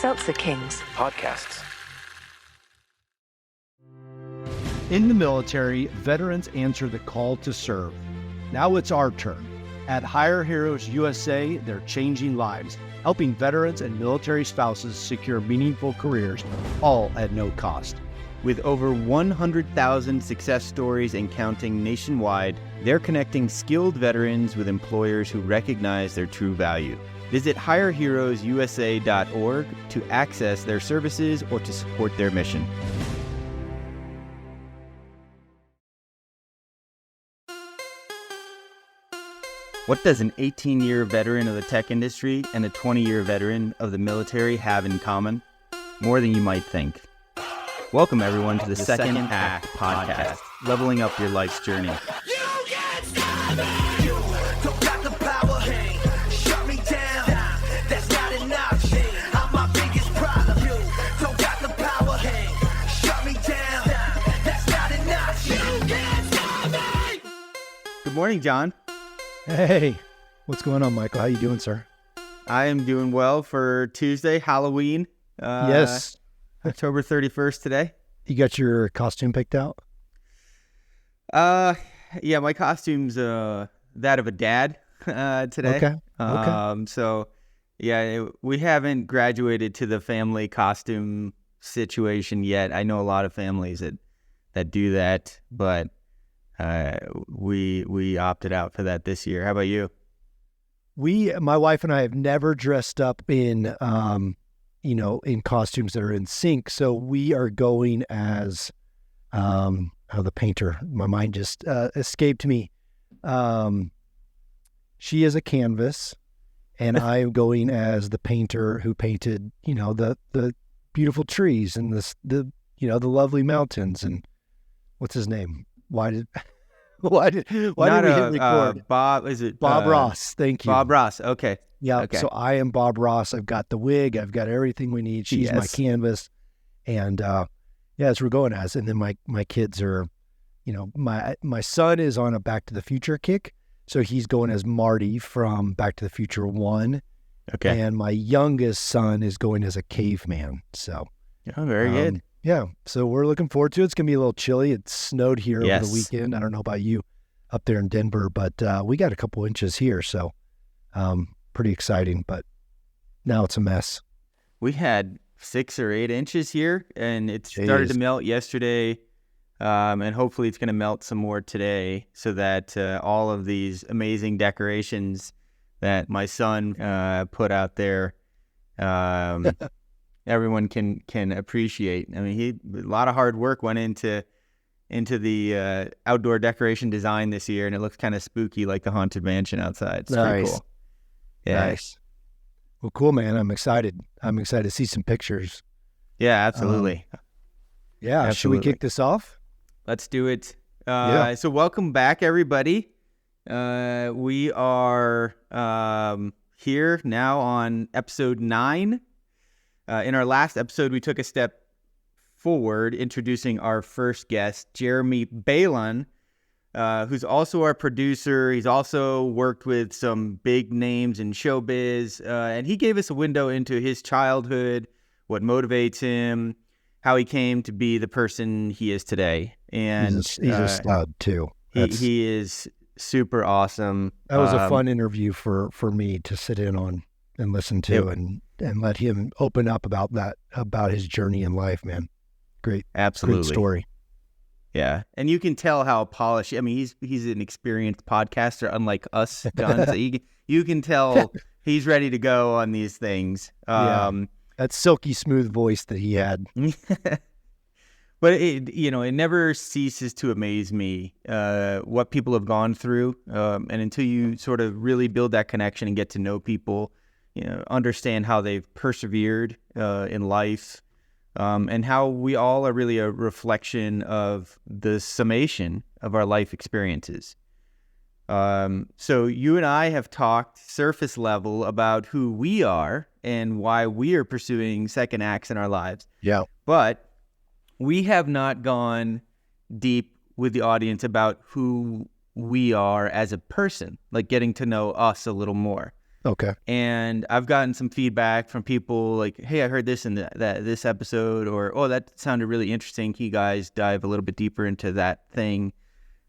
Seltzer Kings podcasts. In the military, veterans answer the call to serve. Now it's our turn. At Hire Heroes USA, they're changing lives, helping veterans and military spouses secure meaningful careers, all at no cost. With over 100,000 success stories and counting nationwide, they're connecting skilled veterans with employers who recognize their true value. Visit hireheroesusa.org to access their services or to support their mission. What does an 18-year veteran of the tech industry and a 20-year veteran of the military have in common? More than you might think. Welcome, everyone, to the Second Act podcast, leveling up your life's journey. You can't stop me! You don't got the power, hey, shut me down. That's not an option. I'm my biggest problem. You don't got the power, hey, shut me down. That's not an option. You can't stop me! Good morning, John. Hey, what's going on, Michael? How you doing, sir? I am doing well for Tuesday, Halloween. Yes. October 31st today. You got your costume picked out? Yeah, my costume's that of a dad today. Okay. So, yeah, we haven't graduated to the family costume situation yet. I know a lot of families that do that, but we opted out for that this year. How about you? My wife and I have never dressed up in in costumes that are in sync. So we are going as, the painter, my mind just escaped me. She is a canvas and I am going as the painter who painted, the beautiful trees and the lovely mountains and what's his name? Why did we hit record? Bob, is it? Bob Ross. Thank you. Bob Ross. Okay. Yeah, okay. So I am Bob Ross. I've got the wig. I've got everything we need. She's my canvas. And as we're going as. And then my kids are, my son is on a Back to the Future kick. So he's going as Marty from Back to the Future 1. Okay. And my youngest son is going as a caveman. So. Oh, very good. Yeah. So we're looking forward to it. It's going to be a little chilly. It snowed here over the weekend. I don't know about you up there in Denver, but we got a couple inches here. So, pretty exciting, but now it's a mess. We had 6 or 8 inches here, and it started to melt yesterday, and hopefully it's going to melt some more today so that all of these amazing decorations that my son put out there, everyone can appreciate. I mean, a lot of hard work went into the outdoor decoration design this year, and it looks kind of spooky like the Haunted Mansion outside. It's pretty cool. Yeah. Nice. Well, cool, man. I'm excited. To see some pictures. Yeah, absolutely. Absolutely. Should we kick this off? Let's do it. So welcome back, everybody. We are here now on episode 9. In our last episode, we took a step forward introducing our first guest, Jeremy Balon, who's also our producer. He's also worked with some big names in showbiz, and he gave us a window into his childhood, what motivates him, how he came to be the person he is today. And he's a stud too. He is super awesome. That was a fun interview for me to sit in on and listen to, and let him open up about his journey in life, man. Great. Absolutely. Great story. Yeah. And you can tell how polished, I mean, he's an experienced podcaster, unlike us, John. So you can tell he's ready to go on these things. That silky smooth voice that he had. But it never ceases to amaze me what people have gone through. And until you sort of really build that connection and get to know people, understand how they've persevered in life, and how we all are really a reflection of the summation of our life experiences. So you and I have talked surface level about who we are and why we are pursuing second acts in our lives. Yeah. But we have not gone deep with the audience about who we are as a person, like getting to know us a little more. Okay. And I've gotten some feedback from people like, hey, I heard this in this episode, or, oh, that sounded really interesting. Can you guys dive a little bit deeper into that thing?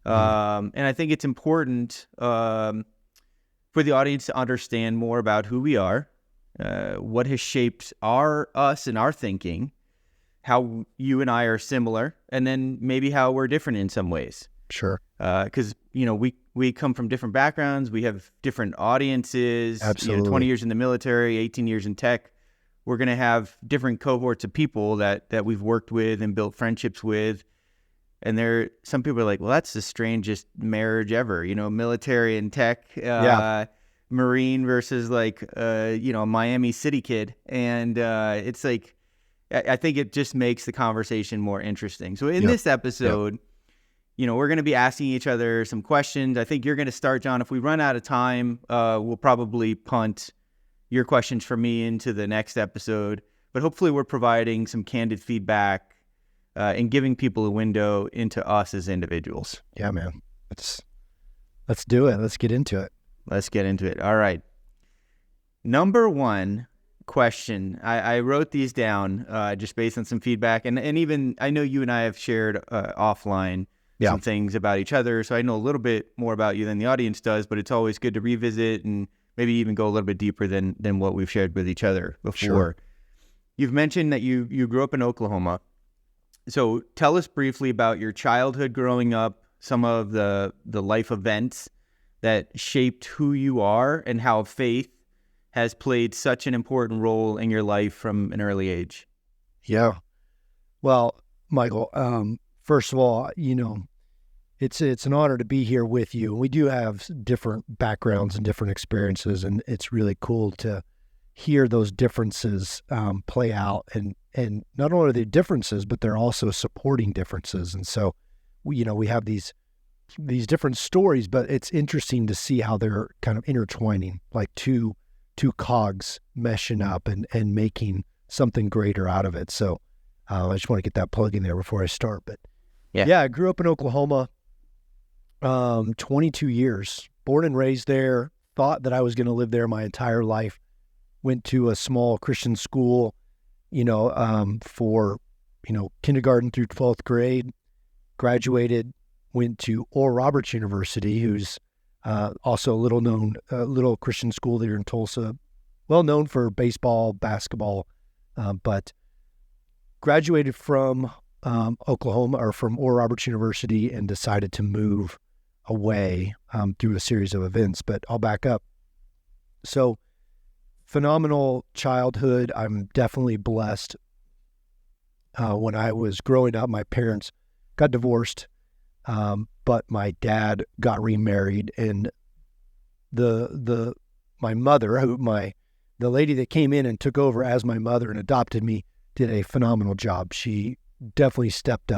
And I think it's important for the audience to understand more about who we are, what has shaped us and our thinking, how you and I are similar, and then maybe how we're different in some ways. Sure. Because, we come from different backgrounds. We have different audiences. Absolutely. 20 years in the military, 18 years in tech. We're going to have different cohorts of people that we've worked with and built friendships with. And some people are like, well, that's the strangest marriage ever, military and tech, Marine versus like, a Miami City kid. And it's like, I think it just makes the conversation more interesting. So in this episode, we're going to be asking each other some questions. I think you're going to start, John. If we run out of time, we'll probably punt your questions for me into the next episode. But hopefully we're providing some candid feedback and giving people a window into us as individuals. Yeah, man. Let's do it. Let's get into it. Let's get into it. All right. Number one question. I wrote these down just based on some feedback. And even I know you and I have shared offline some things about each other. So I know a little bit more about you than the audience does, but it's always good to revisit and maybe even go a little bit deeper than what we've shared with each other before. Sure. You've mentioned that you grew up in Oklahoma. So tell us briefly about your childhood growing up, some of the life events that shaped who you are and how faith has played such an important role in your life from an early age. Yeah. Well, Michael, first of all, it's an honor to be here with you. We do have different backgrounds and different experiences, and it's really cool to hear those differences play out. And not only are they differences, but they're also supporting differences. And so, we have these different stories, but it's interesting to see how they're kind of intertwining, like two cogs meshing up and making something greater out of it. So I just want to get that plug in there before I start. But yeah, I grew up in Oklahoma, 22 years, born and raised there, thought that I was going to live there my entire life, went to a small Christian school, for, kindergarten through 12th grade, graduated, went to Oral Roberts University, who's also a little Christian school there in Tulsa, well known for baseball, basketball, but graduated from Oklahoma or from Oral Roberts University and decided to move away through a series of events. But I'll back up. So phenomenal childhood. I'm definitely blessed. When I was growing up, my parents got divorced, but my dad got remarried, and my mother, the lady that came in and took over as my mother and adopted me, did a phenomenal job. She definitely stepped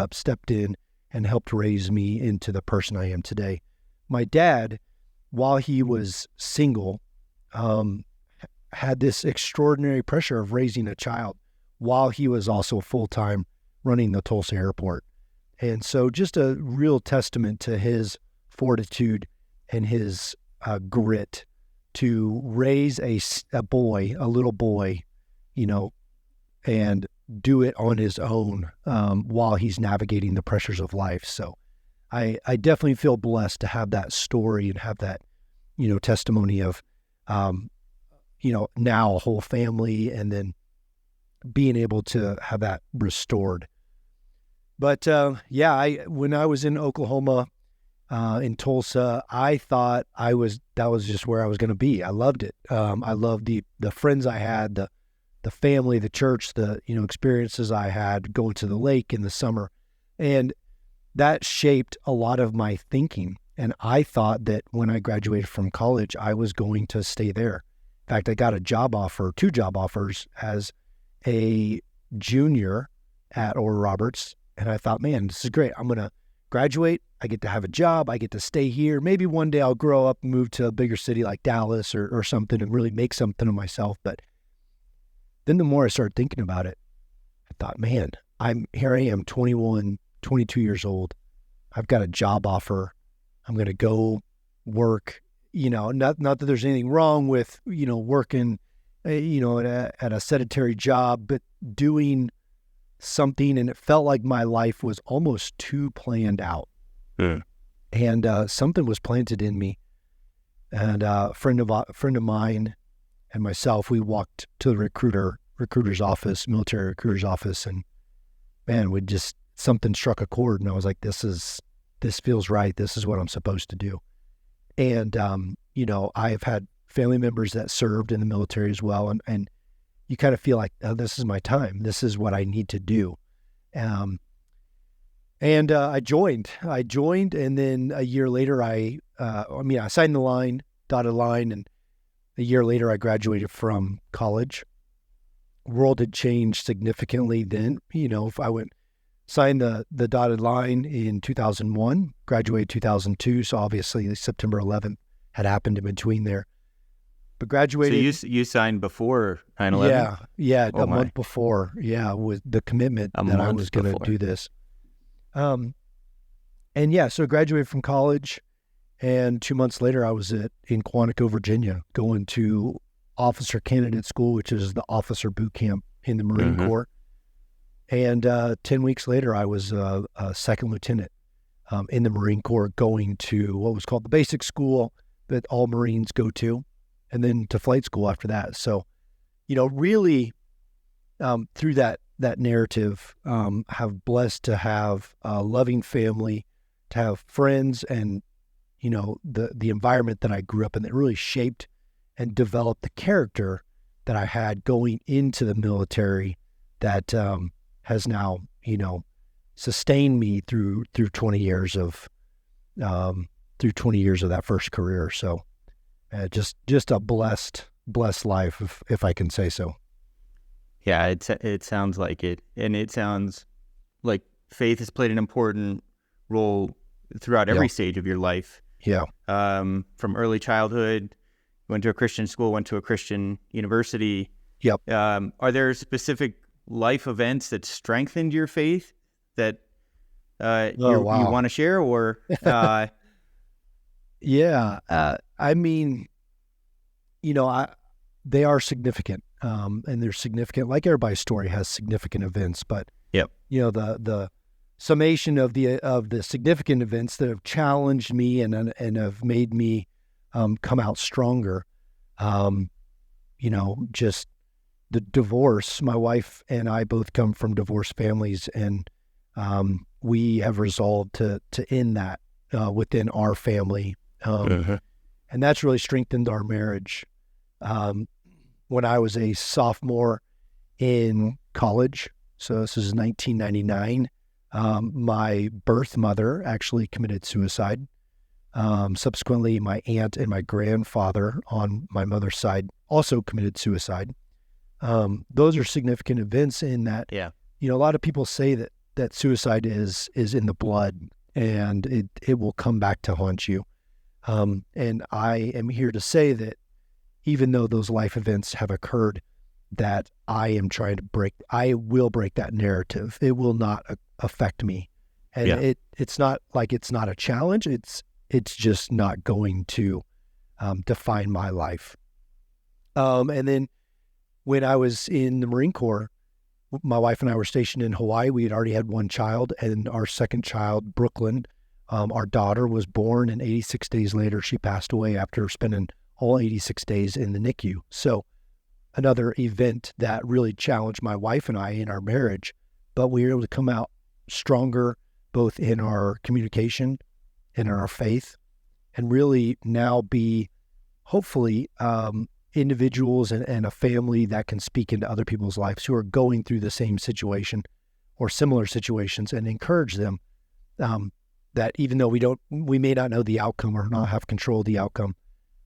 in, and helped raise me into the person I am today. My dad, while he was single, had this extraordinary pressure of raising a child while he was also full-time running the Tulsa airport. And so just a real testament to his fortitude and his grit to raise a little boy, and do it on his own while he's navigating the pressures of life. So I definitely feel blessed to have that story and have that, testimony of, now a whole family, and then being able to have that restored. But when I was in Oklahoma, in Tulsa, I thought that was just where I was going to be. I loved it. I loved the friends I had, the family, the church, the experiences I had going to the lake in the summer, and that shaped a lot of my thinking. And I thought that when I graduated from college, I was going to stay there. In fact, I got two job offers as a junior at Oral Roberts. And I thought, man, this is great. I'm going to graduate. I get to have a job. I get to stay here. Maybe one day I'll grow up and move to a bigger city like Dallas or something and really make something of myself. But then the more I started thinking about it, I thought, man, here I am, 21, 22 years old. I've got a job offer. I'm going to go work, not that there's anything wrong with, working, at a sedentary job, but doing something, and it felt like my life was almost too planned out. And something was planted in me. And a friend of mine and myself, we walked to the recruiter's office, military recruiter's office, and man, something struck a chord, and I was like, this feels right. This is what I'm supposed to do. And I've had family members that served in the military as well, and you kind of feel like, oh, this is my time. This is what I need to do. And I joined, and then a year later, I signed the dotted line, and a year later, I graduated from college. World had changed significantly then. If I signed the dotted line in 2001, graduated 2002, so obviously September 11th had happened in between there. But graduated. So you signed before 9/11? Yeah, a month before. Yeah, with the commitment that I was going to do this. So I graduated from college, and 2 months later, I was in Quantico, Virginia, going to officer candidate school, which is the officer boot camp in the Marine Corps. And 10 weeks later, I was a second lieutenant in the Marine Corps, going to what was called the basic school that all Marines go to, and then to flight school after that. So, really through that narrative, have blessed to have a loving family, to have friends, and the environment that I grew up in that really shaped and developed the character that I had going into the military that has now sustained me through 20 years of that first career. So just a blessed life, if I can say so. Yeah, it sounds like it, and it sounds like faith has played an important role throughout every stage of your life. Yeah. From early childhood, went to a Christian school, went to a Christian university. Yep. Are there specific life events that strengthened your faith that you want to share, or? Yeah. They are significant. And they're significant, like everybody's story has significant events, but the summation of the significant events that have challenged me and have made me come out stronger. Just the divorce. My wife and I both come from divorced families, and we have resolved to end that within our family, and that's really strengthened our marriage. When I was a sophomore in college, so this is 1999, my birth mother actually committed suicide. Subsequently, my aunt and my grandfather on my mother's side also committed suicide. Those are significant events in that, a lot of people say that suicide is in the blood, and it will come back to haunt you. And I am here to say that even though those life events have occurred, that I am trying to I will break that narrative. It will not affect me. And it's not like it's not a challenge. It's just not going to define my life. And then when I was in the Marine Corps, my wife and I were stationed in Hawaii. We had already had one child, and our second child, Brooklyn, our daughter, was born, and 86 days later, she passed away after spending all 86 days in the NICU. So another event that really challenged my wife and I in our marriage, but we were able to come out stronger, both in our communication and in our faith, and really now be hopefully individuals and a family that can speak into other people's lives who are going through the same situation or similar situations, and encourage them that even though we may not know the outcome or not have control of the outcome,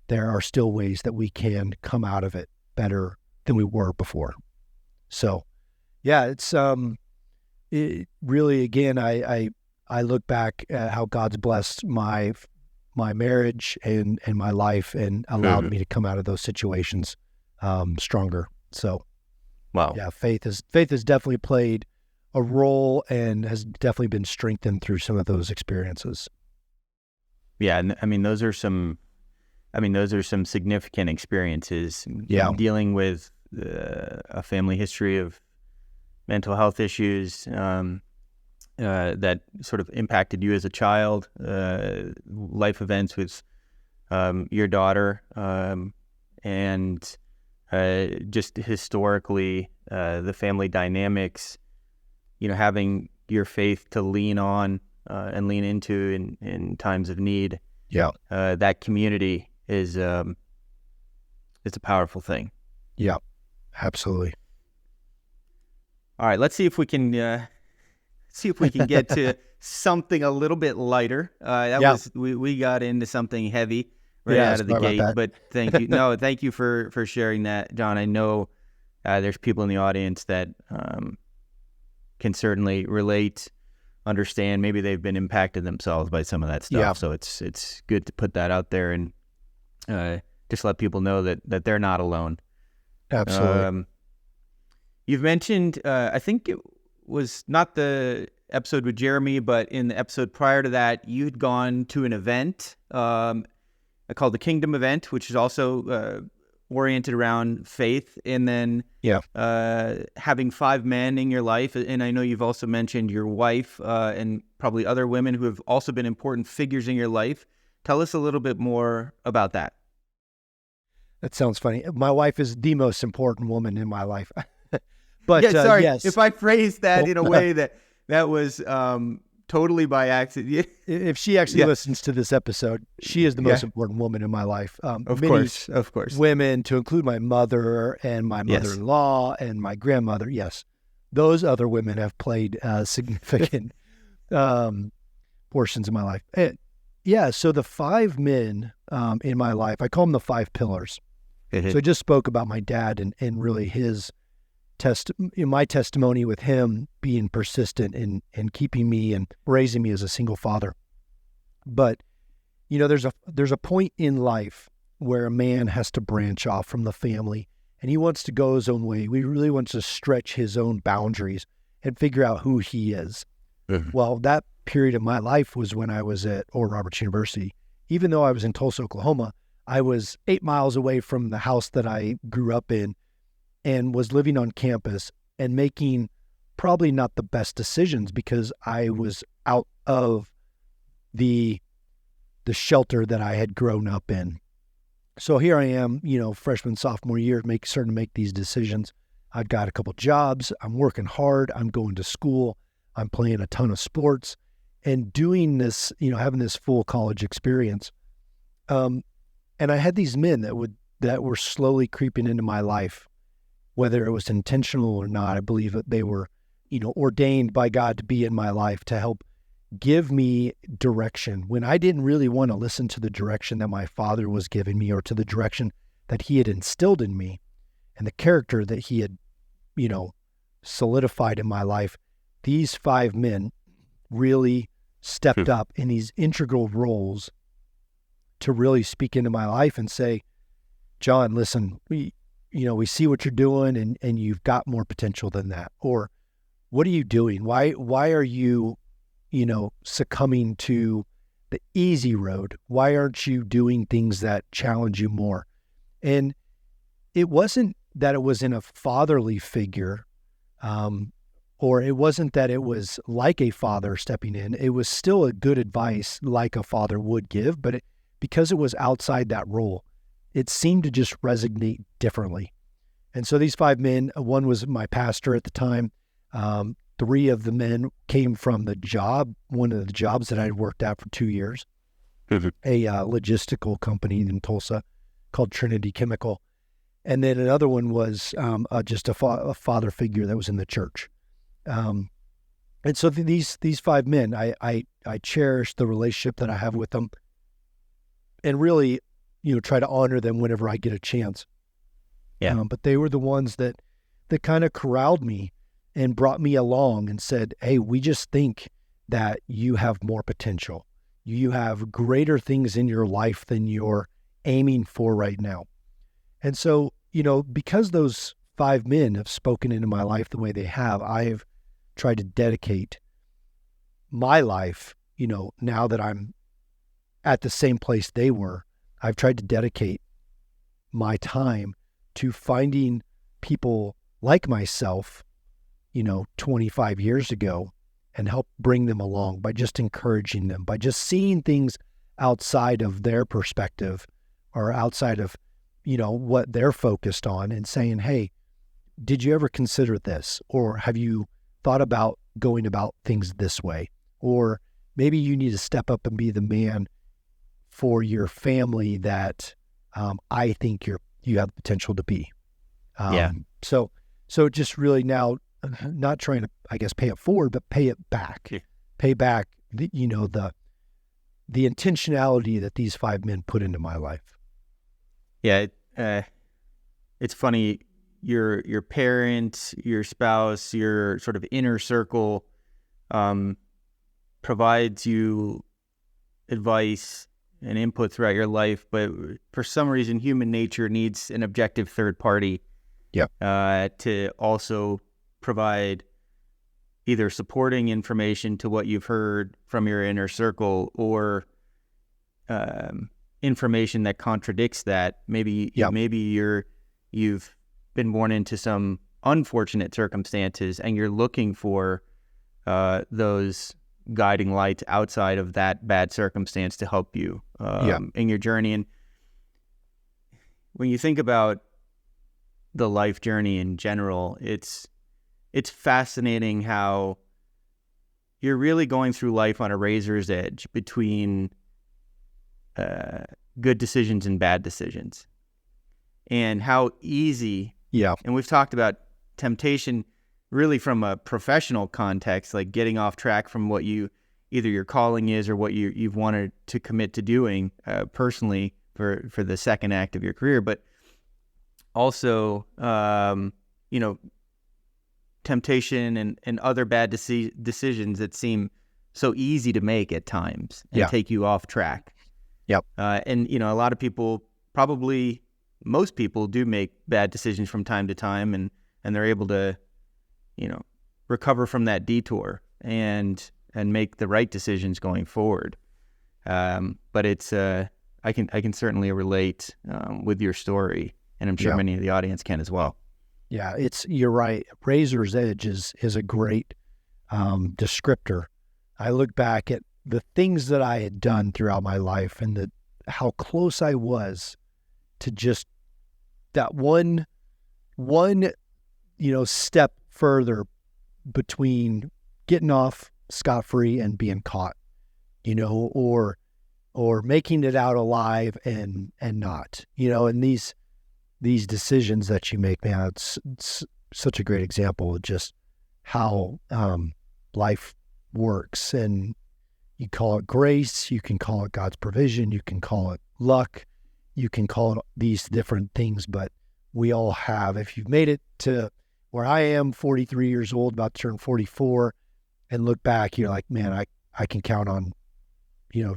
there are still ways that we can come out of it better than we were before. So, yeah, it's it really, again, I look back at how God's blessed my marriage and my life, and allowed me to come out of those situations stronger. So, wow, yeah, faith has definitely played a role and has definitely been strengthened through some of those experiences. Yeah, and I mean, those are some I mean, those are some significant experiences. Yeah. Dealing with a family history of mental health issues that sort of impacted you as a child, life events with your daughter, and just historically the family dynamics, having your faith to lean on and lean into in times of need. Yeah. That community is it's a powerful thing. Yeah, absolutely. All right, let's see if we can get to something a little bit lighter. We got into something heavy out of the gate, but thank you. No, thank you for sharing that, John. I know there's people in the audience that can certainly relate, understand. Maybe they've been impacted themselves by some of that stuff. Yeah. So it's good to put that out there and just let people know that they're not alone. Absolutely. You've mentioned, I think it was not the episode with Jeremy, but in the episode prior to that, you had gone to an event called the Kingdom Event, which is also oriented around faith, and then having 5 men in your life. And I know you've also mentioned your wife and probably other women who have also been important figures in your life. Tell us a little bit more about that. That sounds funny. My wife is the most important woman in my life. But sorry, yes. If I phrased that in a way that was totally by accident. If she actually listens to this episode, she is the most important woman in my life. Of course. Women, to include my mother and my mother-in-law and my grandmother. Yes, those other women have played significant portions of my life. So the 5 men in my life, I call them the 5 pillars. So I just spoke about my dad and really his my testimony with him being persistent and keeping me and raising me as a single father. But, there's a point in life where a man has to branch off from the family and he wants to go his own way. He really wants to stretch his own boundaries and figure out who he is. Mm-hmm. Well, that period of my life was when I was at Oral Roberts University. Even though I was in Tulsa, Oklahoma, I was 8 miles away from the house that I grew up in and was living on campus and making probably not the best decisions because I was out of the shelter that I had grown up in. So here I am, freshman, sophomore year, starting to make these decisions. I've got a couple jobs. I'm working hard. I'm going to school. I'm playing a ton of sports and doing this, having this full college experience. And I had these men that were slowly creeping into my life. Whether it was intentional or not, I believe that they were, ordained by God to be in my life to help give me direction when I didn't really want to listen to the direction that my father was giving me or to the direction that he had instilled in me and the character that he had, solidified in my life. These 5 men really stepped up in these integral roles to really speak into my life and say, John, listen, we see what you're doing and you've got more potential than that. Or what are you doing? Why are you, succumbing to the easy road? Why aren't you doing things that challenge you more? And it wasn't that it was in a fatherly figure, or it wasn't that it was like a father stepping in. It was still a good advice like a father would give, but because it was outside that role, it seemed to just resonate differently. And so these 5 men, one was my pastor at the time. 3 of the men came from one of the jobs that I had worked at for 2 years, a logistical company in Tulsa called Trinity Chemical. And then another one was just a father figure that was in the church. And so these 5 men, I cherish the relationship that I have with them and really, try to honor them whenever I get a chance. Yeah. But they were the ones that kind of corralled me and brought me along and said, hey, we just think that you have more potential. You have greater things in your life than you're aiming for right now. And so, because those 5 men have spoken into my life the way they have, I've tried to dedicate my life, now that I'm at the same place they were. I've tried to dedicate my time to finding people like myself, 25 years ago, and help bring them along by just encouraging them, by just seeing things outside of their perspective or outside of, what they're focused on, and saying, hey, did you ever consider this? Or have you thought about going about things this way? Or maybe you need to step up and be the man for your family that I think you have the potential to be. So just really now, not trying to, I guess, pay it forward, but pay it back. Yeah. Pay back the intentionality that these 5 men put into my life. Yeah, it's funny. Your parents, your spouse, your sort of inner circle provides you advice and input throughout your life, but for some reason, human nature needs an objective third party. To also provide either supporting information to what you've heard from your inner circle, or information that contradicts that. Maybe you've been born into some unfortunate circumstances, and you're looking for those guiding lights outside of that bad circumstance to help you in your journey. And when you think about the life journey in general, it's fascinating how you're really going through life on a razor's edge between good decisions and bad decisions, and how easy. And we've talked about temptation really from a professional context, like getting off track from what either your calling is or what you've wanted to commit to doing personally for the second act of your career. But also, temptation and other bad decisions that seem so easy to make at times and take you off track. And, a lot of people, probably most people, do make bad decisions from time to time, and they're able to, recover from that detour and make the right decisions going forward. But it's, I can certainly relate with your story, and I'm sure many of the audience can as well. Yeah, you're right. Razor's edge is a great descriptor. I look back at the things that I had done throughout my life, and how close I was to just that one step further between getting off scot-free and being caught, or making it out alive and not, and these decisions that you make, man, it's such a great example of just how life works. And you call it grace, you can call it God's provision, you can call it luck, you can call it these different things, but we all have. If you've made it to where I am, 43 years old, about to turn 44, and look back, you're like, man, I can count on,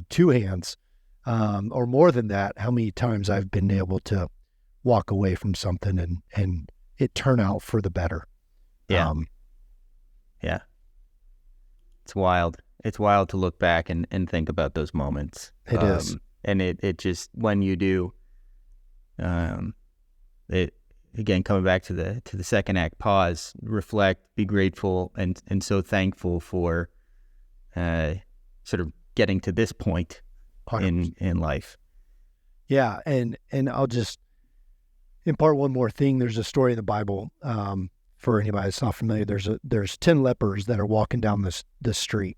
2 hands, or more than that, how many times I've been able to walk away from something and it turn out for the better. It's wild. It's wild to look back and think about those moments. It is. And it just, when you do, it, again, coming back to the second act, pause, reflect, be grateful, and so thankful for sort of getting to this point in life. Yeah. And I'll just impart one more thing. There's a story in the Bible, for anybody that's not familiar. There's 10 lepers that are walking down this street.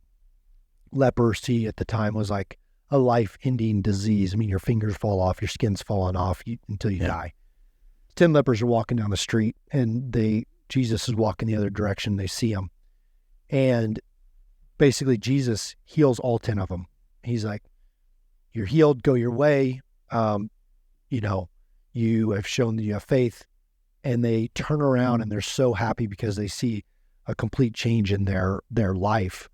Leprosy at the time was like a life-ending disease. I mean, your fingers fall off, your skin's falling off until you die. 10 lepers are walking down the street, and Jesus is walking the other direction. They see him, and basically Jesus heals all 10 of them. He's like, "You're healed. Go your way. You have shown that you have faith." And they turn around and they're so happy because they see a complete change in their life.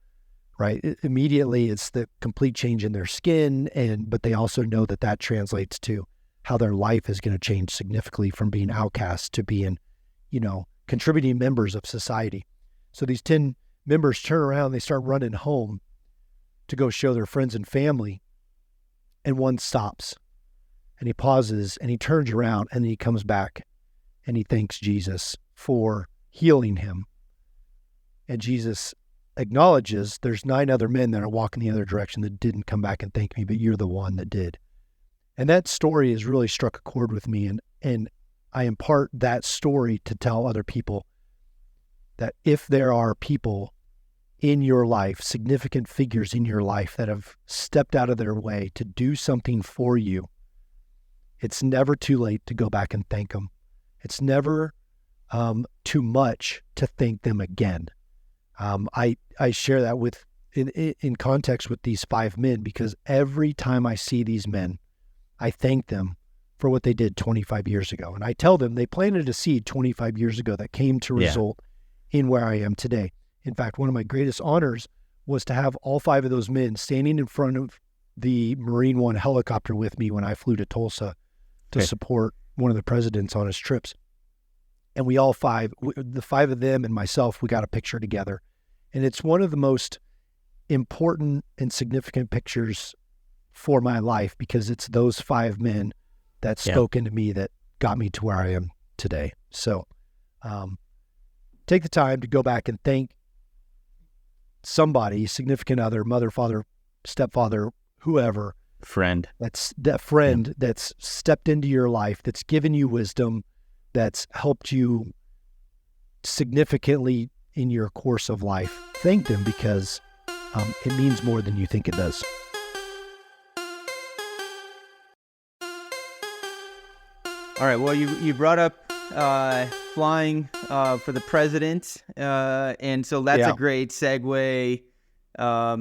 Right? Immediately, it's the complete change in their skin, but they also know that translates to how their life is going to change significantly from being outcasts to being, contributing members of society. So these 10 members turn around, they start running home to go show their friends and family, and one stops. and he pauses and he turns around and he comes back and he thanks Jesus for healing him. And Jesus acknowledges there's 9 other men that are walking the other direction that didn't come back and thank me, but you're the one that did. And that story has really struck a chord with me. And I impart that story to tell other people that if there are people in your life, significant figures in your life that have stepped out of their way to do something for you, it's never too late to go back and thank them. It's never too much to thank them again. I share that with in context with these 5 men, because every time I see these men, I thank them for what they did 25 years ago. And I tell them they planted a seed 25 years ago that came to result in where I am today. In fact, one of my greatest honors was to have all 5 of those men standing in front of the Marine One helicopter with me when I flew to Tulsa to support one of the presidents on his trips. And we all 5, the 5 of them and myself, we got a picture together. And it's one of the most important and significant pictures for my life, because it's those 5 men that spoke into me that got me to where I am today. So take the time to go back and thank somebody, significant other, mother, father, stepfather, whoever. Friend. That's stepped into your life, that's given you wisdom, that's helped you significantly in your course of life. Thank them, because it means more than you think it does. All right. Well, you brought up flying for the president, and so that's a great segue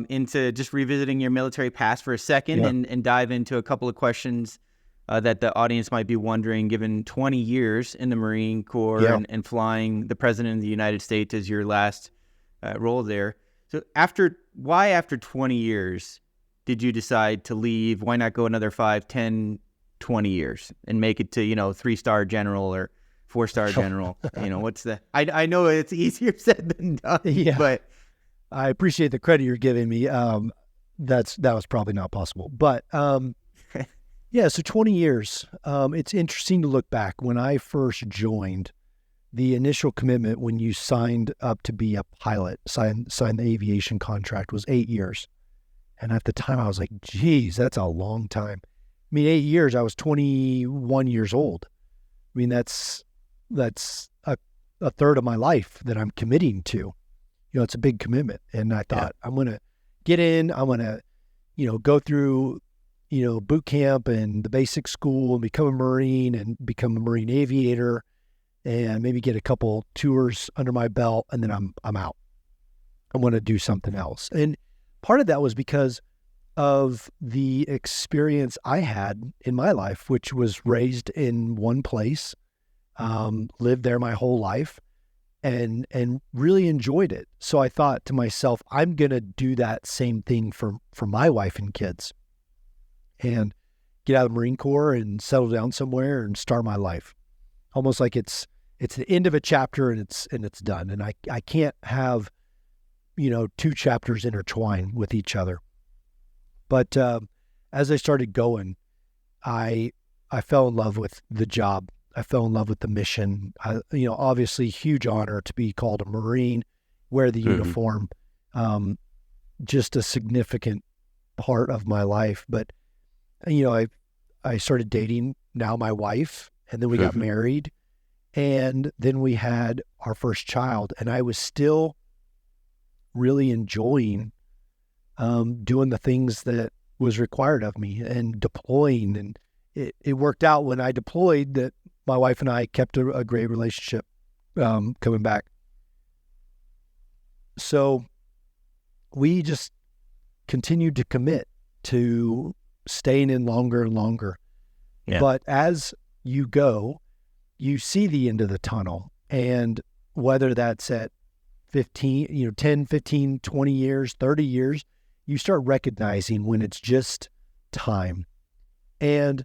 into just revisiting your military past for a second, and dive into a couple of questions that the audience might be wondering, given 20 years in the Marine Corps and flying the President of the United States as your last role there. So why after 20 years did you decide to leave? Why not go another 5, 10, 20 years and make it to, 3-star general or 4-star general? What's the, I know it's easier said than done, but I appreciate the credit you're giving me. That was probably not possible, but, so 20 years. It's interesting to look back. When I first joined, the initial commitment when you signed up to be a pilot, signed the aviation contract, was 8 years. And at the time I was like, geez, that's a long time. I mean, 8 years, I was 21 years old. I mean, that's a third of my life that I'm committing to. It's a big commitment. And I thought, I'm going to get in, I'm going to, go through, boot camp and the basic school and become a Marine and become a Marine aviator and maybe get a couple tours under my belt, and then I'm out. I want to do something else. And part of that was because of the experience I had in my life, which was raised in one place, lived there my whole life, and really enjoyed it. So I thought to myself, I'm going to do that same thing for my wife and kids, and get out of the Marine Corps and settle down somewhere and start my life. Almost like it's the end of a chapter and it's done. And I can't have, 2 chapters intertwined with each other. But as I started going, I fell in love with the job. I fell in love with the mission. Obviously huge honor to be called a Marine, wear the uniform, just a significant part of my life. But, I started dating now my wife, and then we got married, and then we had our first child, and I was still really enjoying doing the things that was required of me and deploying. And it worked out when I deployed that my wife and I kept a great relationship coming back. So we just continued to commit to staying in longer and longer. Yeah. But as you go, you see the end of the tunnel. And whether that's at 10, 15, 20 years, 30 years, you start recognizing when it's just time. And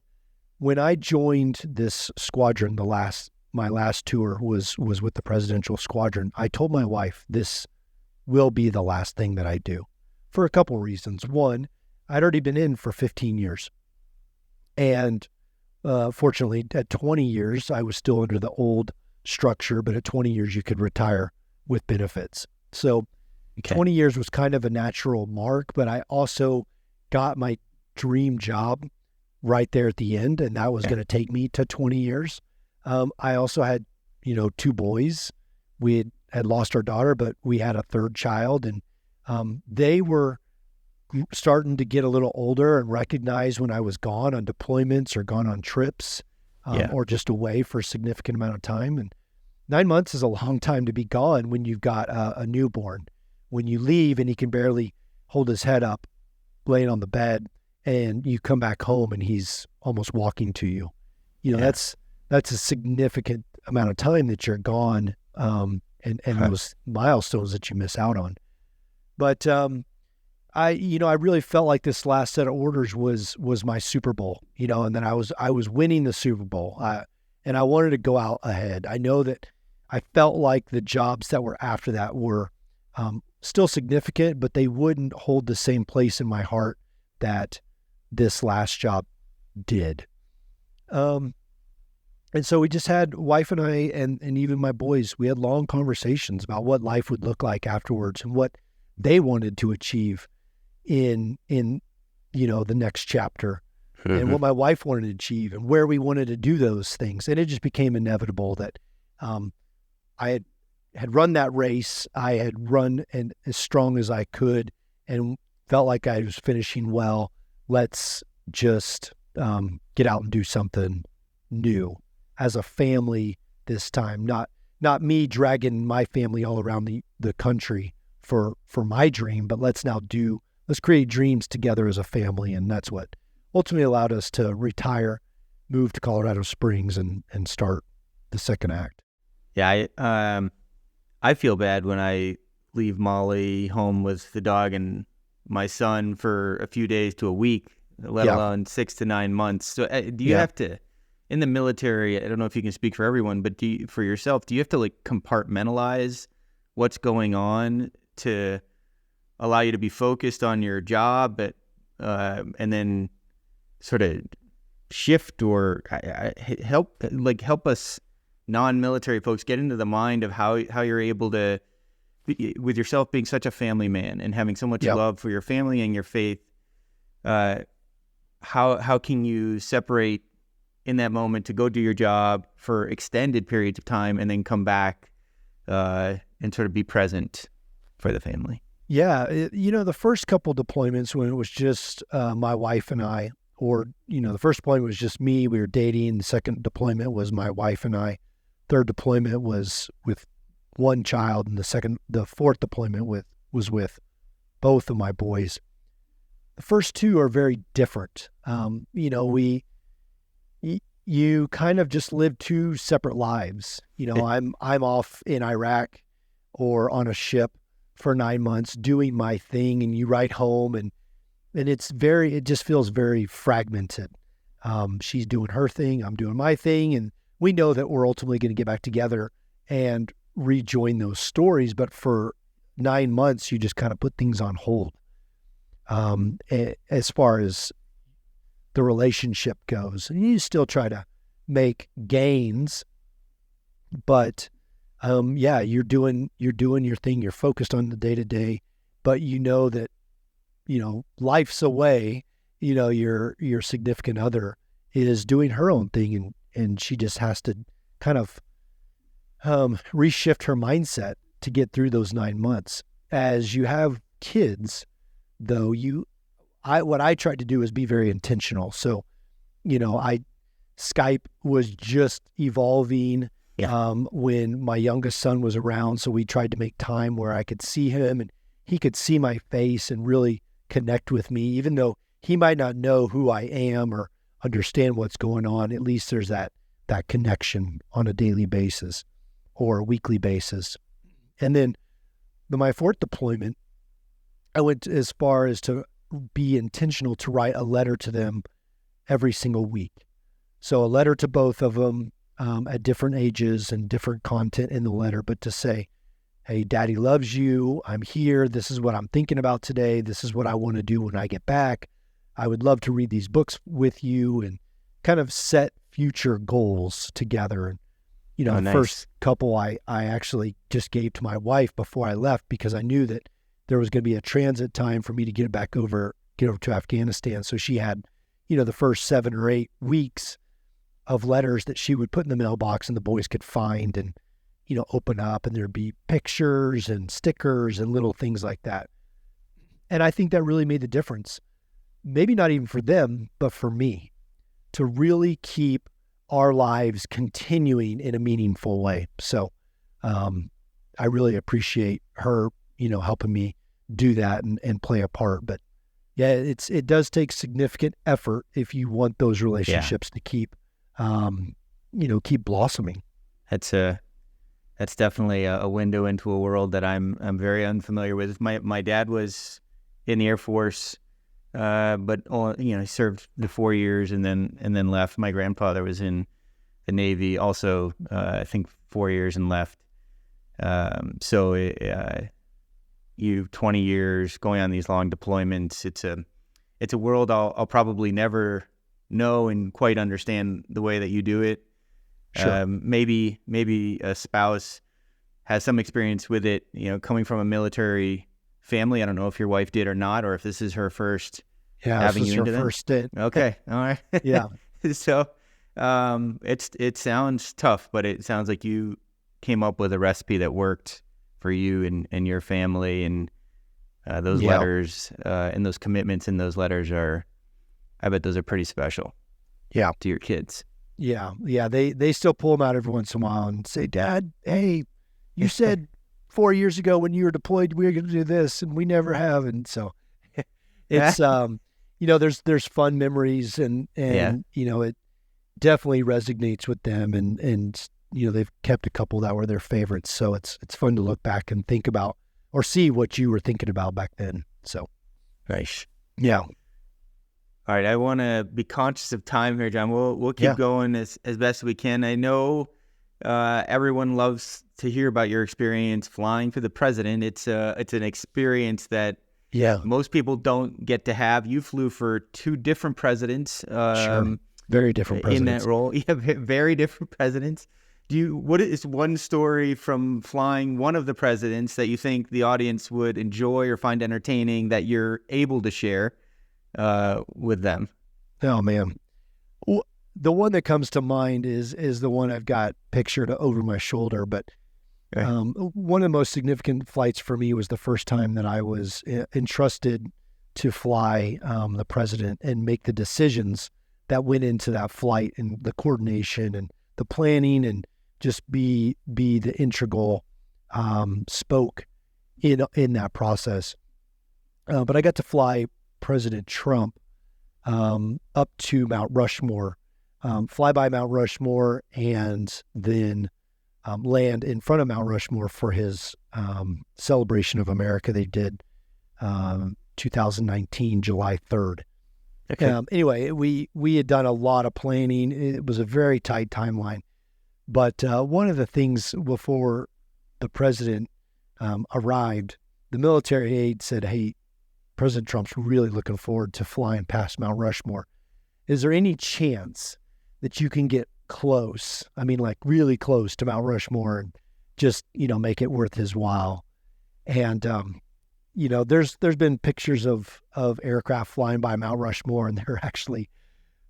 when I joined this squadron, my last tour was with the Presidential Squadron, I told my wife, this will be the last thing that I do, for a couple reasons. One, I'd already been in for 15 years. And fortunately, at 20 years, I was still under the old structure, but at 20 years, you could retire with benefits. So 20 years was kind of a natural mark, but I also got my dream job right there at the end, and that was going to take me to 20 years. I also had, 2 boys. We had lost our daughter, but we had a third child, and they were starting to get a little older and recognize when I was gone on deployments or gone on trips or just away for a significant amount of time. And 9 months is a long time to be gone when you've got a newborn. When you leave and he can barely hold his head up laying on the bed, and you come back home and he's almost walking to you, that's a significant amount of time that you're gone, and those milestones that you miss out on. But I really felt like this last set of orders was my Super Bowl, and then I was winning the Super Bowl, and I wanted to go out ahead. I know that I felt like the jobs that were after that were still significant, but they wouldn't hold the same place in my heart that this last job did. And so we just had, wife and I, and even my boys, we had long conversations about what life would look like afterwards and what they wanted to achieve in the next chapter, and what my wife wanted to achieve and where we wanted to do those things. And it just became inevitable that I had run that race. I had run as strong as I could and felt like I was finishing well. Let's just get out and do something new as a family this time, not me dragging my family all around the country for my dream, but let's create dreams together as a family. And that's what ultimately allowed us to retire, move to Colorado Springs, and start the second act. Yeah, I feel bad when I leave Molly home with the dog and my son for a few days to a week, let alone 6 to 9 months. So do you have to, in the military, I don't know if you can speak for everyone, but for yourself, do you have to compartmentalize what's going on to allow you to be focused on your job, but and then sort of shift or help us non-military folks get into the mind of how you're able to, with yourself being such a family man and having so much love for your family and your faith, how can you separate in that moment to go do your job for extended periods of time and then come back and sort of be present for the family? Yeah. The first couple deployments when it was just my wife and I, or, the first deployment was just me, we were dating. The second deployment was my wife and I. Third deployment was with one child, and the fourth deployment was with both of my boys. The first two are very different. You kind of just live two separate lives. I'm off in Iraq or on a ship for 9 months doing my thing, and you write home and it just feels very fragmented. She's doing her thing, I'm doing my thing, and we know that we're ultimately going to get back together and rejoin those stories. But for 9 months, you just kind of put things on hold. As far as the relationship goes, and you still try to make gains, but you're doing your thing. You're focused on the day to day, but you know that life's away. Your significant other is doing her own thing, and she just has to kind of reshift her mindset to get through those 9 months. As you have kids, though, what I tried to do is be very intentional. So, Skype was just evolving when my youngest son was around. So we tried to make time where I could see him and he could see my face and really connect with me, even though he might not know who I am or understand what's going on. At least there's that connection on a daily basis or a weekly basis. And then my fourth deployment, I went as far as to be intentional to write a letter to them every single week. So a letter to both of them at different ages and different content in the letter, but to say, hey, Daddy loves you. I'm here. This is what I'm thinking about today. This is what I want to do when I get back. I would love to read these books with you, and kind of set future goals together. And, you know, the first couple I actually just gave to my wife before I left, because I knew that there was going to be a transit time for me to get over to Afghanistan. So she had, you know, the first 7 or 8 weeks of letters that she would put in the mailbox and the boys could find and, you know, open up, and there'd be pictures and stickers and little things like that. And I think that really made the difference. Maybe not even for them, but for me, to really keep our lives continuing in a meaningful way. So I really appreciate her, you know, helping me do that and play a part. But yeah, it does take significant effort if you want those relationships to keep, you know, keep blossoming. That's definitely a window into a world that I'm very unfamiliar with. My dad was in the Air Force, but you know, he served the 4 years and then left. My grandfather was in the Navy, also I think 4 years and left. So you 20 years going on these long deployments. It's a world I'll probably never know and quite understand the way that you do it. Sure. Maybe a spouse has some experience with it, you know, coming from a military family. I don't know if your wife did or not, or if this is her first having you into her first stint. Okay. All right. Yeah. So it sounds tough, but it sounds like you came up with a recipe that worked for you and your family, and those letters and those commitments in those letters I bet those are pretty special. Yeah. To your kids. Yeah. They still pull them out every once in a while and say, "Dad, hey, you said 4 years ago when you were deployed we were going to do this, and we never have." And so it's you know, there's fun memories, and you know, it definitely resonates with them, and you know, they've kept a couple that were their favorites. So it's fun to look back and think about or see what you were thinking about back then. So nice. Yeah. All right, I want to be conscious of time here, John. We'll keep going as best we can. I know everyone loves to hear about your experience flying for the president. It's an experience that most people don't get to have. You flew for 2 different presidents. Sure. Very different presidents. In that role. Yeah, very different presidents. What is one story from flying one of the presidents that you think the audience would enjoy or find entertaining that you're able to share with them? Oh man, the one that comes to mind is the one I've got pictured over my shoulder. But one of the most significant flights for me was the first time that I was entrusted to fly the president and make the decisions that went into that flight, and the coordination and the planning, and just be the integral spoke in that process. But I got to fly President Trump up to Mount Rushmore, fly by Mount Rushmore, and then land in front of Mount Rushmore for his celebration of America. They did 2019, July 3rd. Okay. Anyway, we had done a lot of planning. It was a very tight timeline. But one of the things before the president arrived, the military aide said, "Hey, President Trump's really looking forward to flying past Mount Rushmore. Is there any chance that you can get close? I mean, like really close to Mount Rushmore, and just, you know, make it worth his while?" And you know, there's been pictures of aircraft flying by Mount Rushmore, and they're actually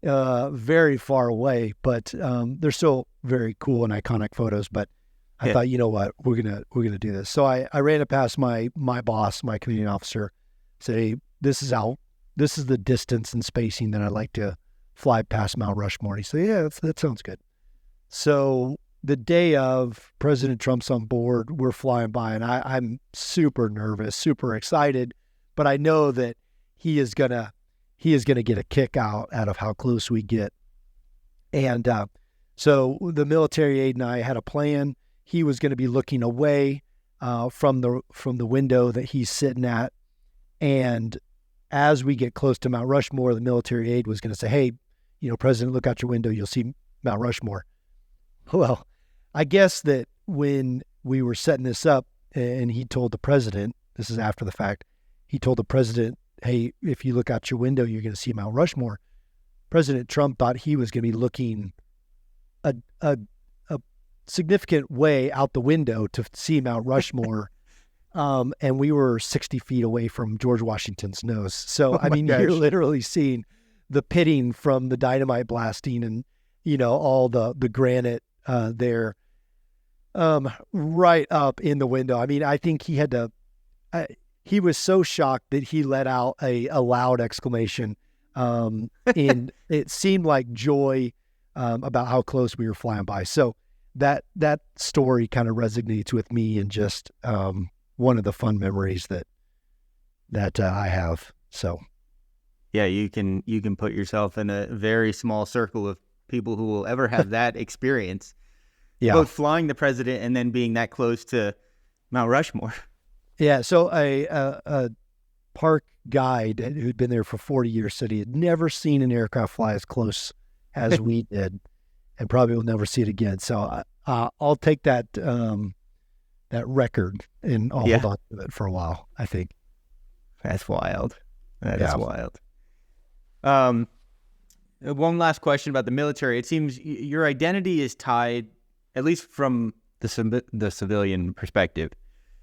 very far away, but they're still very cool and iconic photos. But I thought, you know what, we're gonna do this. So I ran it past my boss, my commanding officer, say, this is the distance and spacing that I'd like to fly past Mount Rushmore. And he said, "Yeah, that sounds good." So the day of, President Trump's on board, we're flying by, and I'm super nervous, super excited, but I know that he is gonna get a kick out of how close we get. And so the military aide and I had a plan. He was going to be looking away from the window that he's sitting at, and as we get close to Mount Rushmore, the military aide was going to say, "Hey, you know, President, look out your window. You'll see Mount Rushmore." Well, I guess that when we were setting this up, and he told the president, this is after the fact, he told the president, "Hey, if you look out your window, you're going to see Mount Rushmore." President Trump thought he was going to be looking a significant way out the window to see Mount Rushmore. And we were 60 feet away from George Washington's nose. So, I mean, you're literally seeing the pitting from the dynamite blasting and, all the granite there right up in the window. I mean, I think he had to, he was so shocked that he let out a loud exclamation. And it seemed like joy about how close we were flying by. So that story kind of resonates with me, and just one of the fun memories that I have. So yeah, you can put yourself in a very small circle of people who will ever have that experience. Yeah, both flying the president and then being that close to Mount Rushmore. Yeah, so a park guide who'd been there for 40 years said he had never seen an aircraft fly as close as we did, and probably will never see it again. So I'll take that record, and I'll hold on to it for a while, I think. That's wild. That is wild. One last question about the military. It seems your identity is tied, at least from the civilian perspective.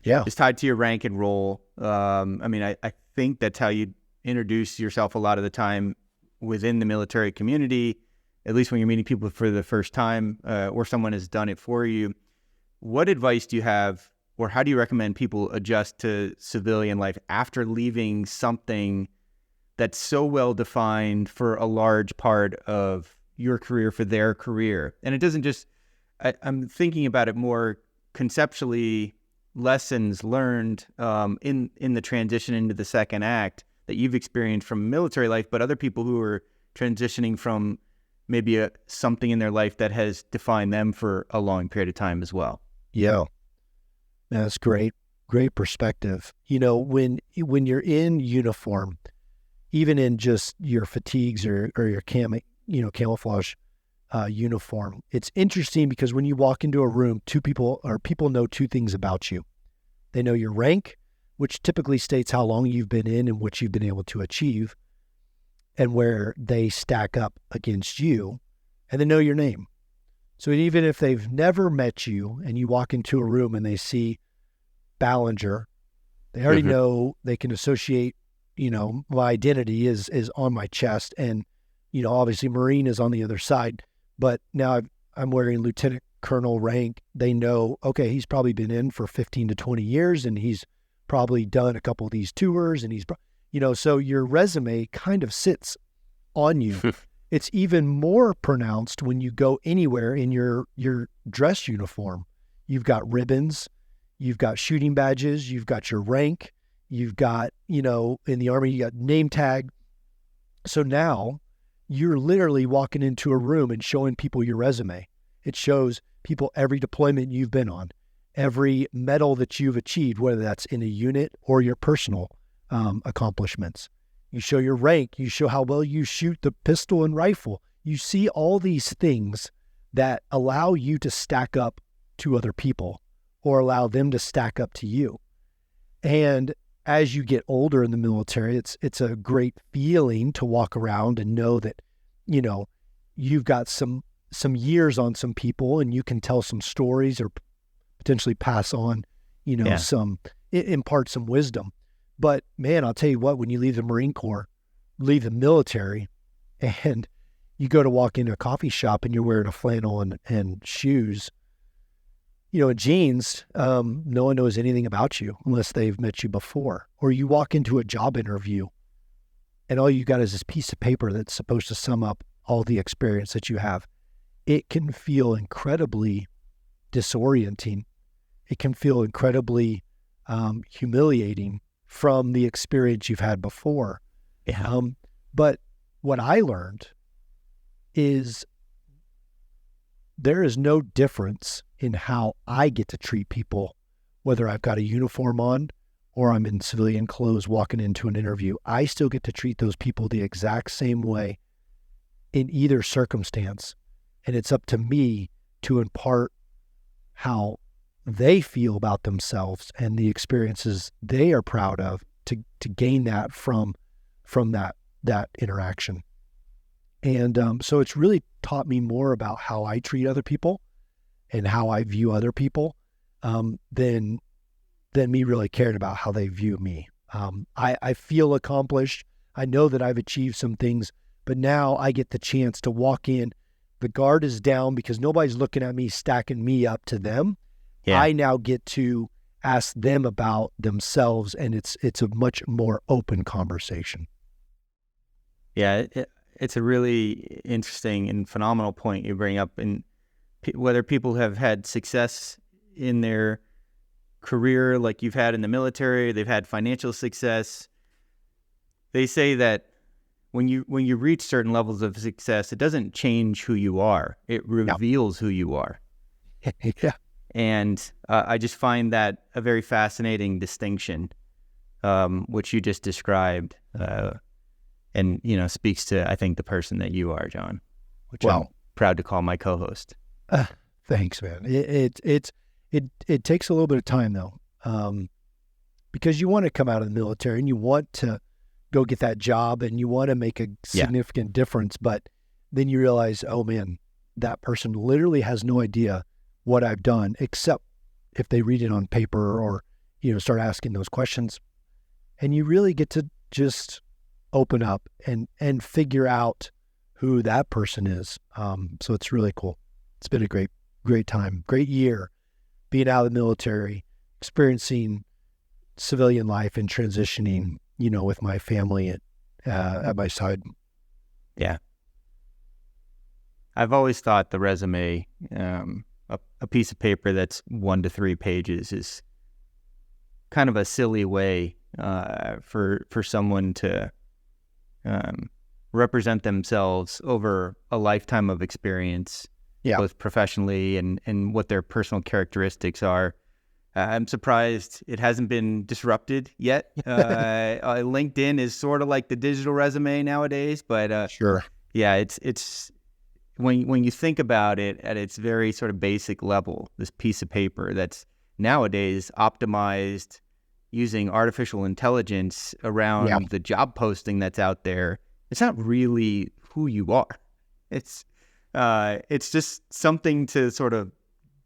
Yeah, it's tied to your rank and role. I mean, I think that's how you introduce yourself a lot of the time within the military community, at least when you're meeting people for the first time, or someone has done it for you. What advice do you have, or how do you recommend people adjust to civilian life after leaving something that's so well defined for a large part of your career, for their career? And it doesn't just, I'm thinking about it more conceptually, lessons learned in the transition into the second act that you've experienced from military life, but other people who are transitioning from maybe something in their life that has defined them for a long period of time as well. Yeah, that's great. Great perspective. When you're in uniform, even in just your fatigues or your camouflage uniform, it's interesting because when you walk into a room, people know two things about you. They know your rank, which typically states how long you've been in and what you've been able to achieve, and where they stack up against you, and they know your name. So even if they've never met you and you walk into a room and they see Ballinger, they already know, they can associate, my identity is on my chest, and, obviously Marine is on the other side, but now I'm wearing Lieutenant Colonel rank. They know, okay, he's probably been in for 15 to 20 years, and he's probably done a couple of these tours, and he's, so your resume kind of sits on you. It's even more pronounced when you go anywhere in your dress uniform. You've got ribbons, you've got shooting badges, you've got your rank, you've got, in the Army, you got name tag. So now you're literally walking into a room and showing people your resume. It shows people every deployment you've been on, every medal that you've achieved, whether that's in a unit or your personal accomplishments. You show your rank, you show how well you shoot the pistol and rifle. You see all these things that allow you to stack up to other people or allow them to stack up to you. And as you get older in the military, it's a great feeling to walk around and know that, you've got some years on some people, and you can tell some stories or potentially pass on, impart some wisdom. But man, I'll tell you what, when you leave the Marine Corps, leave the military, and you go to walk into a coffee shop and you're wearing a flannel and shoes, and jeans, no one knows anything about you unless they've met you before. Or you walk into a job interview and all you got is this piece of paper that's supposed to sum up all the experience that you have. It can feel incredibly disorienting. It can feel incredibly humiliating from the experience you've had before. Yeah. But what I learned is there is no difference in how I get to treat people, whether I've got a uniform on or I'm in civilian clothes walking into an interview. I still get to treat those people the exact same way in either circumstance. And it's up to me to impart how they feel about themselves and the experiences they are proud of to gain that from that interaction. And so it's really taught me more about how I treat other people and how I view other people than me really caring about how they view me. I feel accomplished. I know that I've achieved some things, but now I get the chance to walk in. The guard is down because nobody's looking at me, stacking me up to them. Yeah. I now get to ask them about themselves, and it's a much more open conversation. Yeah, it's a really interesting and phenomenal point you bring up, and whether people have had success in their career like you've had in the military, they've had financial success. They say that when you reach certain levels of success, it doesn't change who you are. It reveals who you are. Yeah. And I just find that a very fascinating distinction, which you just described, and speaks to, I think, the person that you are, John, which I'm proud to call my co-host. Thanks, man. It takes a little bit of time though, because you want to come out of the military and you want to go get that job and you want to make a significant difference, but then you realize, oh man, that person literally has no idea what I've done, except if they read it on paper or start asking those questions, and you really get to just open up and figure out who that person is. So it's really cool. It's been a great time, great year being out of the military, experiencing civilian life and transitioning, with my family at my side. Yeah. I've always thought the resume, a piece of paper that's 1 to 3 pages, is kind of a silly way for someone to represent themselves over a lifetime of experience, both professionally and what their personal characteristics are. I'm surprised it hasn't been disrupted yet. LinkedIn is sort of like the digital resume nowadays, but sure. Yeah, it's when you think about it at its very sort of basic level, this piece of paper that's nowadays optimized using artificial intelligence around the job posting that's out there, it's not really who you are. It's just something to sort of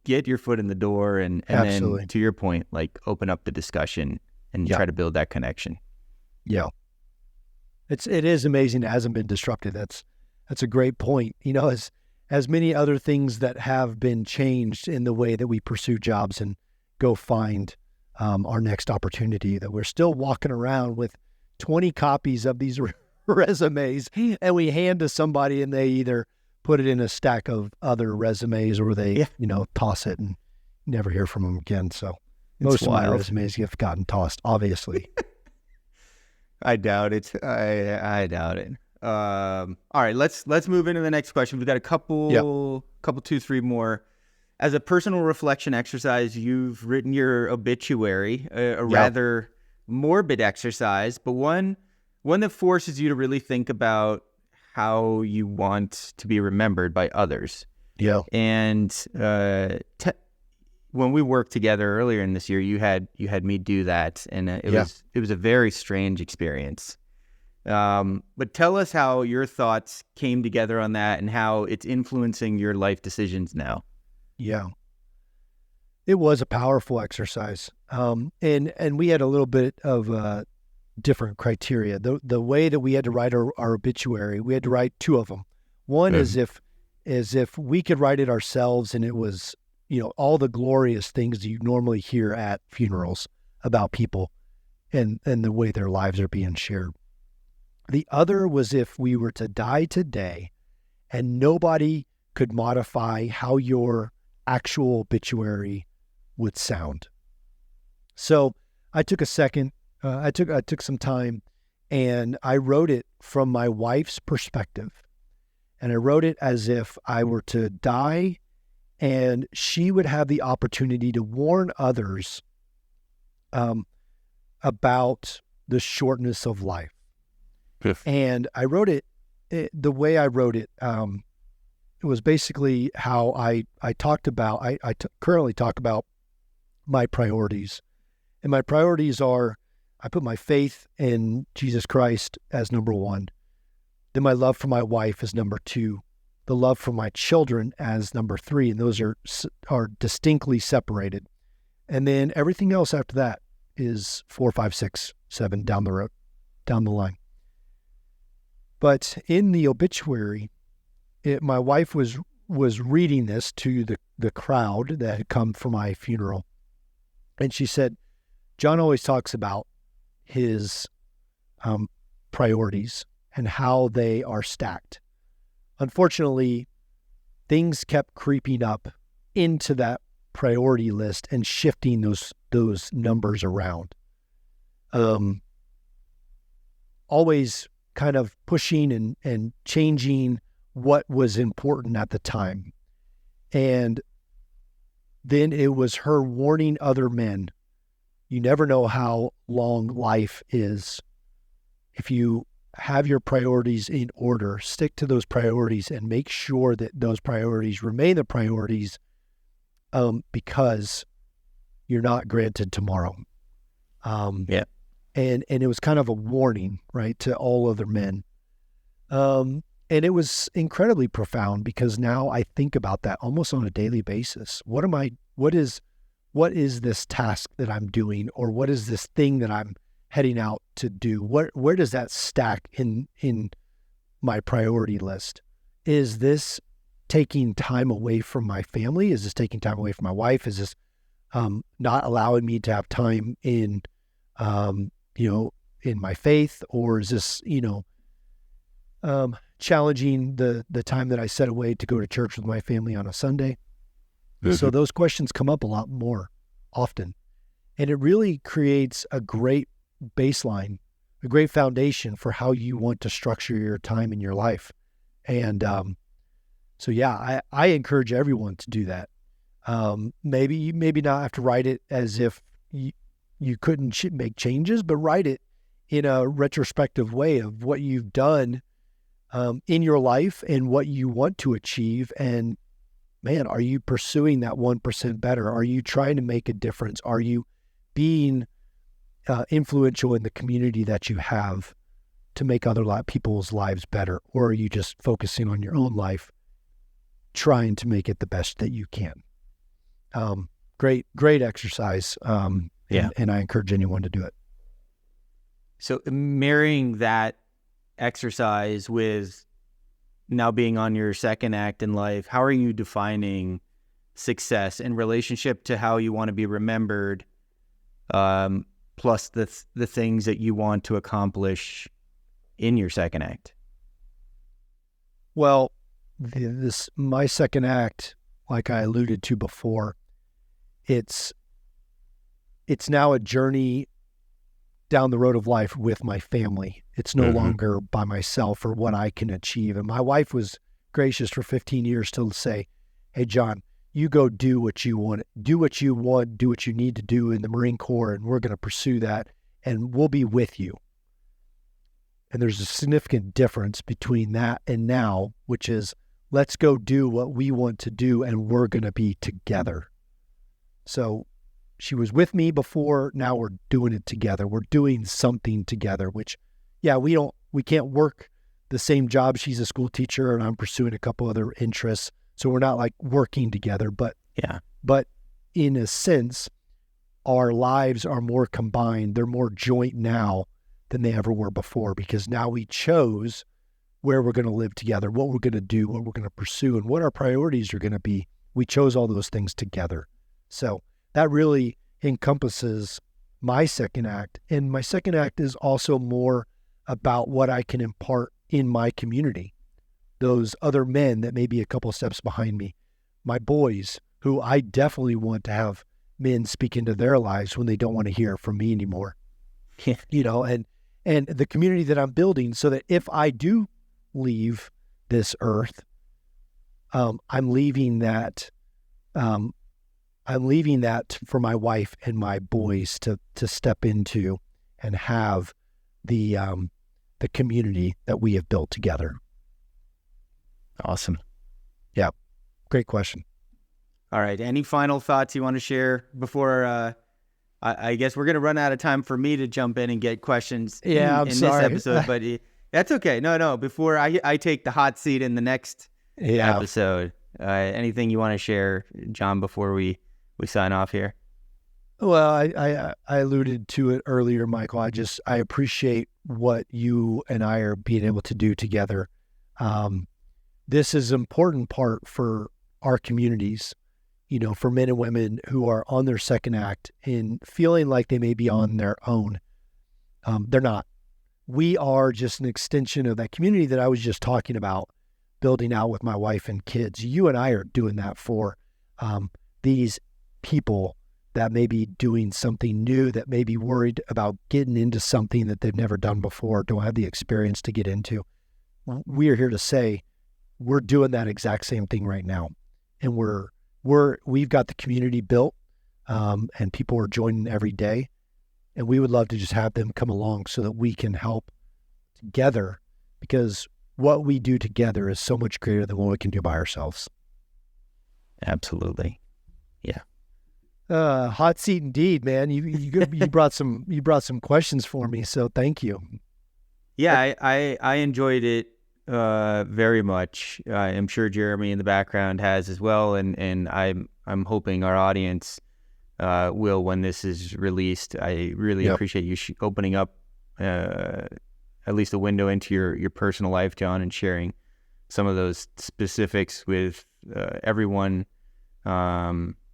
get your foot in the door and then, to your point, like open up the discussion and try to build that connection. Yeah. It is amazing it hasn't been disrupted. That's a great point. As many other things that have been changed in the way that we pursue jobs and go find our next opportunity, that we're still walking around with 20 copies of these resumes, and we hand to somebody and they either put it in a stack of other resumes or they, toss it and never hear from them again. So most of my resumes have gotten tossed, obviously. I doubt it. I doubt it. All right, let's move into the next question. We've got a couple 2, 3 more. As a personal reflection exercise, you've written your obituary, a rather morbid exercise, but one that forces you to really think about how you want to be remembered by others. Yeah. And when we worked together earlier in this year, you had me do that, and it was a very strange experience. But tell us how your thoughts came together on that and how it's influencing your life decisions now. Yeah. It was a powerful exercise. And we had a little bit of different criteria. The way that we had to write our obituary, we had to write 2 of them. One is if we could write it ourselves, and it was, all the glorious things you normally hear at funerals about people and the way their lives are being shared. The other was if we were to die today and nobody could modify how your actual obituary would sound. So I took a second. I took some time, and I wrote it from my wife's perspective. And I wrote it as if I were to die and she would have the opportunity to warn others about the shortness of life. And I wrote it, the way I wrote it, it was basically how I currently talk about my priorities. And my priorities are, I put my faith in Jesus Christ as number 1. Then my love for my wife is number 2. The love for my children as number 3, and those are distinctly separated. And then everything else after that is 4, 5, 6, 7 down the road, down the line. But in the obituary, my wife was reading this to the crowd that had come for my funeral. And she said, John always talks about his priorities and how they are stacked. Unfortunately, things kept creeping up into that priority list and shifting those numbers around. Always kind of pushing and changing what was important at the time. And then it was her warning other men, you never know how long life is. If you have your priorities in order, stick to those priorities and make sure that those priorities remain the priorities, because you're not granted tomorrow. And it was kind of a warning, right, to all other men. And it was incredibly profound because now I think about that almost on a daily basis. What is this task that I'm doing, or what is this thing that I'm heading out to do? Where does that stack in my priority list? Is this taking time away from my family? Is this taking time away from my wife? Is this not allowing me to have time in my faith? Or is this, challenging the time that I set away to go to church with my family on a Sunday? Mm-hmm. So those questions come up a lot more often. And it really creates a great baseline, a great foundation for how you want to structure your time in your life. And I encourage everyone to do that. Maybe not have to write it as if you couldn't make changes, but write it in a retrospective way of what you've done in your life and what you want to achieve. And man, are you pursuing that 1% better? Are you trying to make a difference? Are you being influential in the community that you have to make other people's lives better? Or are you just focusing on your own life, trying to make it the best that you can? Great exercise. And I encourage anyone to do it. So marrying that exercise with now being on your second act in life, how are you defining success in relationship to how you want to be remembered, plus the things that you want to accomplish in your second act? Well, my second act, like I alluded to before, it's now a journey down the road of life with my family. It's no longer by myself or what I can achieve. And my wife was gracious for 15 years to say, hey, John, you go do what you want, do what you need to do in the Marine Corps, and we're going to pursue that, and we'll be with you. And there's a significant difference between that and now, which is let's go do what we want to do, and we're going to be together. So she was with me before, now we're doing it together. We're doing something together, which, we can't work the same job. She's a school teacher and I'm pursuing a couple other interests. So we're not like working together, but in a sense, our lives are more combined. They're more joint now than they ever were before, because now we chose where we're going to live together, what we're going to do, what we're going to pursue, and what our priorities are going to be. We chose all those things together. So that really encompasses my second act. And my second act is also more about what I can impart in my community. Those other men that may be a couple steps behind me, my boys, who I definitely want to have men speak into their lives when they don't want to hear from me anymore. And the community that I'm building, so that if I do leave this earth, I'm leaving that for my wife and my boys to step into and have the community that we have built together. Awesome. Yeah. Great question. All right. Any final thoughts you want to share before, I guess we're going to run out of time for me to jump in and get questions in sorry. this episode, but That's okay. No. Before I take the hot seat in the next episode, anything you want to share, John, before we sign off here? Well, I alluded to it earlier, Michael. I appreciate what you and I are being able to do together. This is an important part for our communities, for men and women who are on their second act and feeling like they may be on their own. They're not. We are just an extension of that community that I was just talking about, building out with my wife and kids. You and I are doing that for these people that may be doing something new, that may be worried about getting into something that they've never done before, don't have the experience to get into. We are here to say we're doing that exact same thing right now. And we've got the community built, and people are joining every day. And we would love to just have them come along so that we can help together, because what we do together is so much greater than what we can do by ourselves. Absolutely. Yeah. Hot seat indeed, man. You brought some questions for me, so thank you. Yeah, I enjoyed it very much. I'm sure Jeremy in the background has as well, and I'm hoping our audience will when this is released. I really appreciate you opening up at least a window into your personal life, John, and sharing some of those specifics with everyone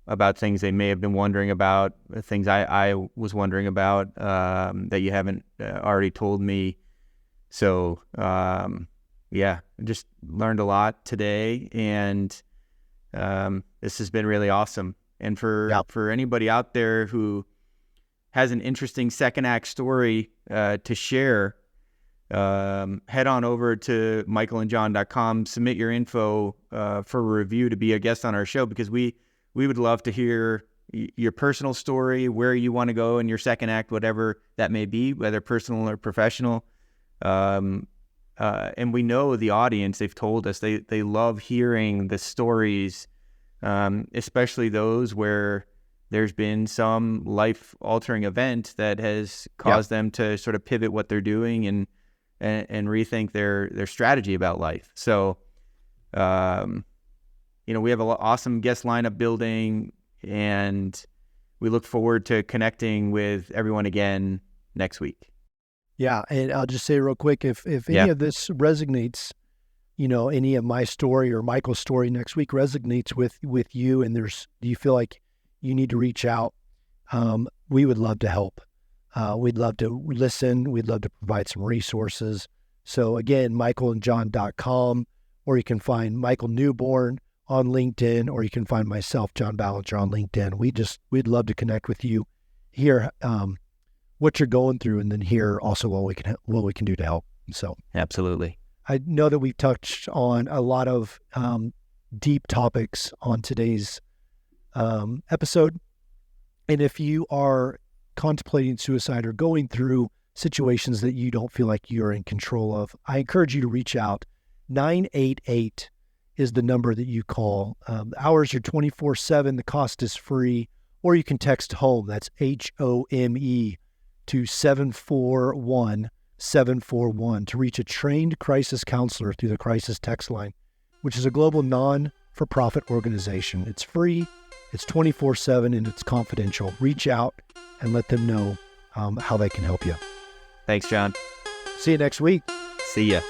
about things they may have been wondering about, things I was wondering about that you haven't already told me. So I just learned a lot today, and this has been really awesome. And for anybody out there who has an interesting second act story to share, head on over to michaelandjohn.com, submit your info for a review to be a guest on our show, because we would love to hear your personal story, where you want to go in your second act, whatever that may be, whether personal or professional. And we know the audience, they've told us they love hearing the stories, especially those where there's been some life-altering event that has caused them to sort of pivot what they're doing and rethink their strategy about life. So, we have an awesome guest lineup building, and we look forward to connecting with everyone again next week. Yeah, and I'll just say real quick, if any of this resonates, any of my story or Michael's story next week resonates with you, and do you feel like you need to reach out, we would love to help. We'd love to listen. We'd love to provide some resources. So again, michaelandjohn.com, or you can find Michael Newborn on LinkedIn, or you can find myself, John Ballinger, on LinkedIn. We'd love to connect with you, hear what you're going through, and then hear also what we can do to help. So absolutely. I know that we've touched on a lot of deep topics on today's episode. And if you are contemplating suicide or going through situations that you don't feel like you're in control of, I encourage you to reach out. 988 is the number that you call. The hours are 24/7. The cost is free. Or you can text HOME, that's HOME, to 741-741 to reach a trained crisis counselor through the crisis text line, which is a global non-for-profit organization. It's free, it's 24/7, and it's confidential. Reach out and let them know how they can help you. Thanks, John. See you next week. See ya.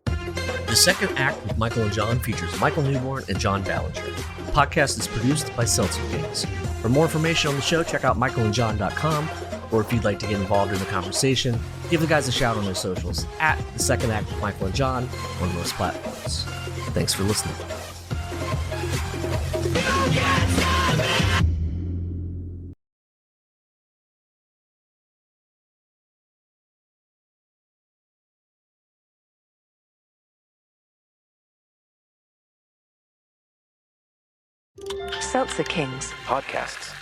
The Second Act with Michael and John features Michael Newborn and John Ballinger. The podcast is produced by Seltzer Kings. For more information on the show, check out michaelandjohn.com, or if you'd like to get involved in the conversation, give the guys a shout on their socials at The Second Act with Michael and John on most platforms. Thanks for listening. Seltzer Kings podcasts.